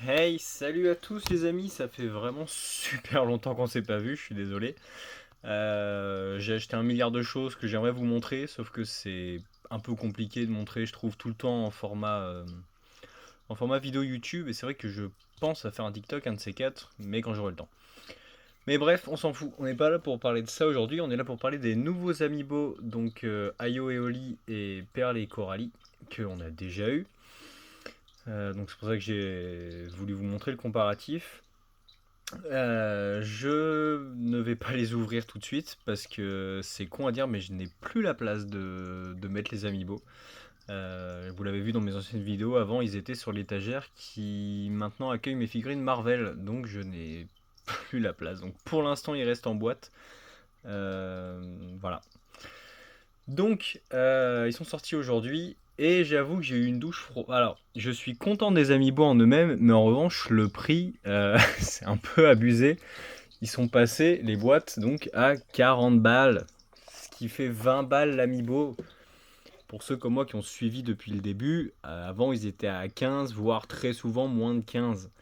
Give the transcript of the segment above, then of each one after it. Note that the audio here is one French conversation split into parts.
Hey, salut à tous les amis, ça fait vraiment super longtemps qu'on s'est pas vu, je suis désolé. J'ai acheté un milliard de choses que j'aimerais vous montrer, sauf que c'est un peu compliqué de montrer, je trouve, tout le temps en format vidéo YouTube, et c'est vrai que je pense à faire un TikTok, un de ces quatre, mais quand j'aurai le temps. Mais bref, on s'en fout, on n'est pas là pour parler de ça aujourd'hui, on est là pour parler des nouveaux amiibo, donc Ayo et Oli et Perle et Coralie, qu'on a déjà eu. Donc c'est pour ça que j'ai voulu vous montrer le comparatif. Je ne vais pas les ouvrir tout de suite parce que c'est con à dire, mais je n'ai plus la place de mettre les amiibo. Vous l'avez vu dans mes anciennes vidéos, avant ils étaient sur l'étagère qui maintenant accueille mes figurines Marvel, donc je n'ai plus la place. Donc pour l'instant ils restent en boîte. Voilà. Donc ils sont sortis aujourd'hui et j'avoue que j'ai eu une douche froide. Alors je suis content des amiibo en eux-mêmes, mais en revanche le prix c'est un peu abusé. Ils sont passés, les boîtes, donc à 40 balles, ce qui fait 20 balles l'amiibo. Pour ceux comme moi qui ont suivi depuis le début, avant ils étaient à 15, voire très souvent moins de 15.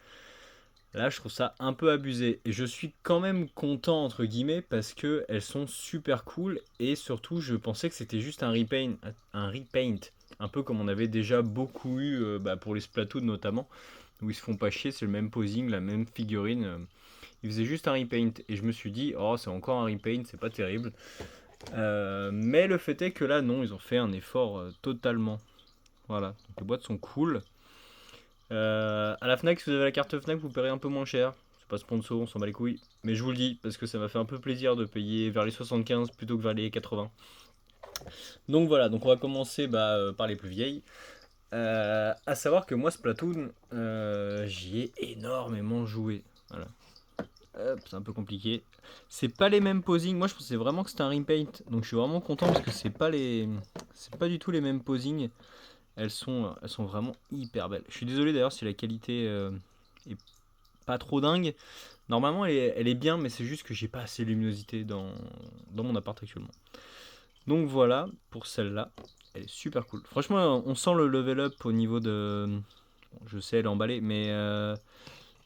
Là, je trouve ça un peu abusé. Et je suis quand même content, entre guillemets, parce que elles sont super cool. Et surtout, je pensais que c'était juste un repaint. Un peu comme on avait déjà beaucoup eu pour les Splatoon notamment, où ils se font pas chier, c'est le même posing, la même figurine. Ils faisaient juste un repaint. Et je me suis dit, oh, c'est encore un repaint, c'est pas terrible. Mais le fait est que là, non, ils ont fait un effort totalement. Voilà, donc les boîtes sont cool. À la Fnac, si vous avez la carte Fnac, vous paierez un peu moins cher. C'est pas sponsor, on s'en bat les couilles. Mais je vous le dis, parce que ça m'a fait un peu plaisir de payer vers les 75 plutôt que vers les 80. Donc voilà, donc on va commencer par les plus vieilles. À savoir que moi, Splatoon, j'y ai énormément joué. Voilà. Hop, c'est un peu compliqué. C'est pas les mêmes posings. Moi, je pensais vraiment que c'était un repaint. Donc, je suis vraiment content parce que c'est pas du tout les mêmes posings. Elles sont vraiment hyper belles. Je suis désolé d'ailleurs si la qualité est pas trop dingue. Normalement, elle est bien, mais c'est juste que j'ai pas assez de luminosité dans mon appart actuellement. Donc voilà pour celle-là. Elle est super cool. Franchement, on sent le level up au niveau de. Bon, je sais, elle est emballée, mais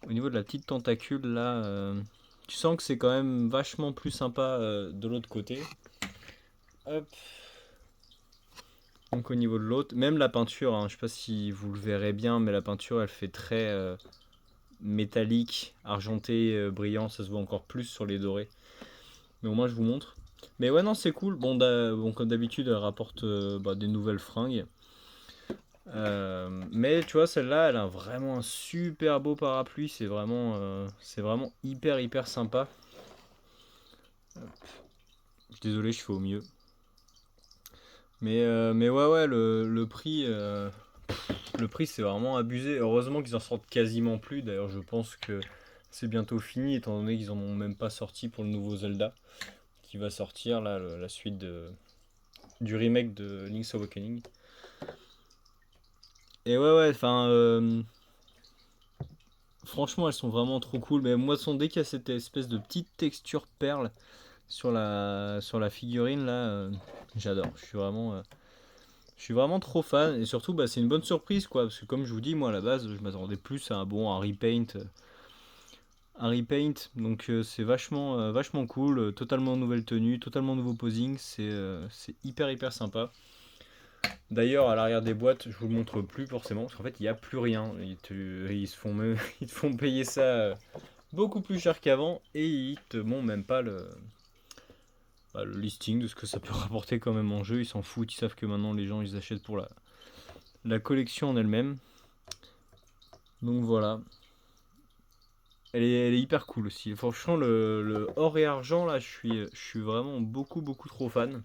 au niveau de la petite tentacule là, tu sens que c'est quand même vachement plus sympa de l'autre côté. Hop. Donc au niveau de l'autre, même la peinture, hein, je sais pas si vous le verrez bien, mais la peinture elle fait très métallique, argenté, brillant, ça se voit encore plus sur les dorés. Mais au moins je vous montre. Mais ouais non c'est cool, bon comme d'habitude elle rapporte des nouvelles fringues. Mais tu vois celle-là elle a vraiment un super beau parapluie, c'est vraiment hyper sympa. Je suis désolé, je fais au mieux. Mais ouais, le prix c'est vraiment abusé. Heureusement qu'ils en sortent quasiment plus. D'ailleurs, je pense que c'est bientôt fini, étant donné qu'ils en ont même pas sorti pour le nouveau Zelda, qui va sortir là, la suite du remake de Link's Awakening. Et ouais, enfin, franchement, elles sont vraiment trop cool. Mais moi, dès qu'il y a cette espèce de petite texture perle sur la figurine là, j'adore. Je suis vraiment trop fan et surtout c'est une bonne surprise quoi parce que comme je vous dis moi à la base je m'attendais plus à un repaint donc c'est vachement cool, totalement nouvelle tenue, totalement nouveau posing, c'est hyper sympa. D'ailleurs à l'arrière des boîtes je vous le montre plus forcément parce qu'en fait il n'y a plus rien, ils se font ils te font payer ça beaucoup plus cher qu'avant et ils te montrent même pas le listing de ce que ça peut rapporter quand même en jeu, ils s'en foutent, ils savent que maintenant les gens ils achètent pour la collection en elle-même. Donc voilà. Elle est hyper cool aussi. Franchement, le or et argent, là, je suis vraiment beaucoup trop fan.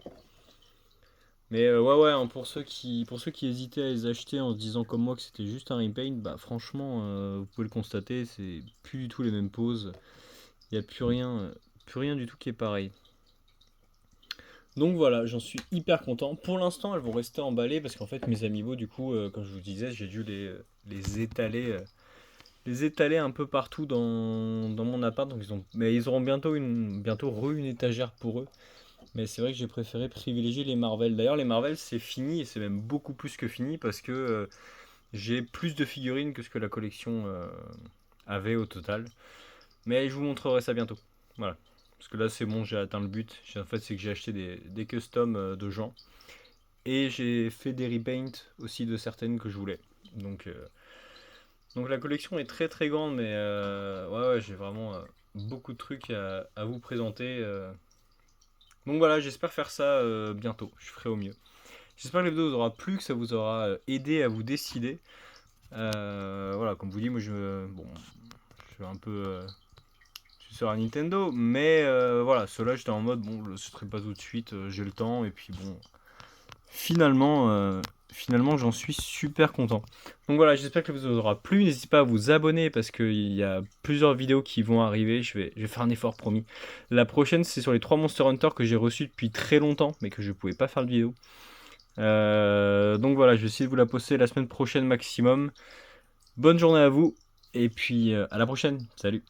Mais ouais, hein, pour ceux qui hésitaient à les acheter en se disant comme moi que c'était juste un repaint, bah franchement, vous pouvez le constater, c'est plus du tout les mêmes poses. Il n'y a plus rien du tout qui est pareil. Donc voilà, j'en suis hyper content. Pour l'instant, elles vont rester emballées parce qu'en fait, mes amiibo, du coup, comme je vous disais, j'ai dû les étaler les étaler un peu partout dans mon appart. Donc mais ils auront bientôt une étagère pour eux. Mais c'est vrai que j'ai préféré privilégier les Marvel. D'ailleurs, les Marvel, c'est fini et c'est même beaucoup plus que fini parce que J'ai plus de figurines que ce que la collection avait au total. Mais je vous montrerai ça bientôt. Voilà. Parce que là, c'est bon, j'ai atteint le but. En fait, c'est que j'ai acheté des customs de gens. Et j'ai fait des repaints aussi de certaines que je voulais. Donc la collection est très très grande, mais ouais, j'ai vraiment beaucoup de trucs à vous présenter. Donc voilà, j'espère faire ça bientôt. Je ferai au mieux. J'espère que la vidéo vous aura plu, que ça vous aura aidé à vous décider. Voilà, comme vous dit, moi bon, je suis un peu je suis sur un Nintendo, mais voilà, ceux-là j'étais en mode bon, je le serai pas tout de suite, j'ai le temps, et puis bon, finalement j'en suis super content. Donc voilà, j'espère que ça vous aura plu. N'hésitez pas à vous abonner parce qu'il y a plusieurs vidéos qui vont arriver. Je vais faire un effort, promis. La prochaine, c'est sur les 3 Monster Hunter que j'ai reçus depuis très longtemps, mais que je pouvais pas faire de vidéo. Donc voilà, je vais essayer de vous la poster la semaine prochaine maximum. Bonne journée à vous, et puis à la prochaine. Salut!